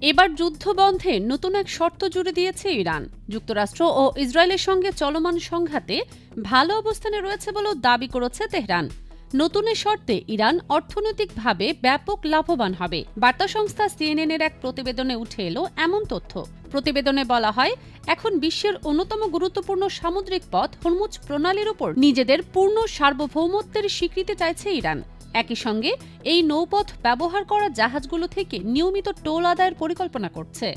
এবার যুদ্ধ বন্ধে নতুন এক শর্ত জুড়ে দিয়েছে ইরান। যুক্তরাষ্ট্র ও ইসরায়েলের সঙ্গে চলমান সংঘাতে ভালো অবস্থানে রয়েছে বলেও দাবি করেছে তেহরান। নতুন এ শর্তে ইরান অর্থনৈতিকভাবে ব্যাপক লাভবান হবে। বার্তা সংস্থা সিএনএন-এর এক প্রতিবেদনে উঠে এলো এমন তথ্য। প্রতিবেদনে বলা হয়, এখন বিশ্বের অন্যতম গুরুত্বপূর্ণ সামুদ্রিক পথ হরমুজ প্রণালীর উপর নিজেদের পূর্ণ সার্বভৌমত্বের স্বীকৃতি চাইছে ইরান। একই সঙ্গে এই নৌপথ ব্যবহার করা জাহাজগুলো থেকে নিয়মিত টোল আদায়ের পরিকল্পনা করছে।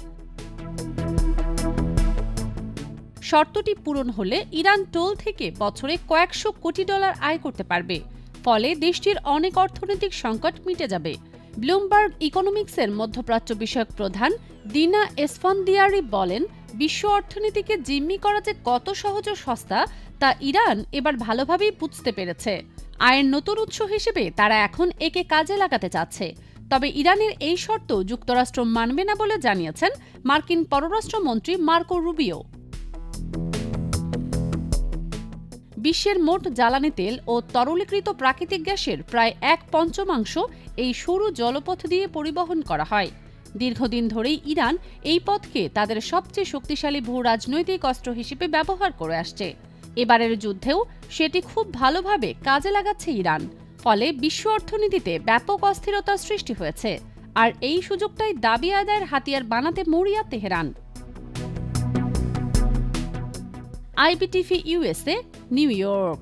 শর্তটি পূরণ হলে ইরান টোল থেকে বছরে কয়েকশো কোটি ডলার আয় করতে পারবে। ফলে দেশটির অনেক অর্থনৈতিক সংকট মিটে যাবে। ব্লুমবার্গ ইকোনমিক্সের মধ্যপ্রাচ্য বিষয়ক প্রধান দিনা এসফান্দিয়ারি বলেন, বিশ্ব অর্থনীতিকে জিম্মি করা যে কত সহজ ও সস্তা তা ইরান এবার ভালোভাবেই বুঝতে পেরেছে। আয়ের নতুন উৎস হিসেবে তারা এখন একে কাজে লাগাতে চাচ্ছে। তবে ইরানের এই শর্ত যুক্তরাষ্ট্র মানবে না বলে জানিয়েছেন মার্কিন পররাষ্ট্রমন্ত্রী মার্কো রুবিও। বিশ্বের মোট জ্বালানি তেল ও তরলীকৃত প্রাকৃতিক গ্যাসের প্রায় 1/5 এই সরু জলপথ দিয়ে পরিবহন করা হয়। দীর্ঘদিন ধরেই ইরান এই পথকে তাদের সবচেয়ে শক্তিশালী ভূ রাজনৈতিক অস্ত্র হিসেবে ব্যবহার করে আসছে। এবারের যুদ্ধেও সেটি খুব ভালোভাবে কাজে লাগাচ্ছে ইরান। ফলে বিশ্ব অর্থনীতিতে ব্যাপক অস্থিরতার সৃষ্টি হয়েছে। আর এই সুযোগটাই দাবি আদায়ের হাতিয়ার বানাতে মরিয়া Tehran. IBTV USA, new York.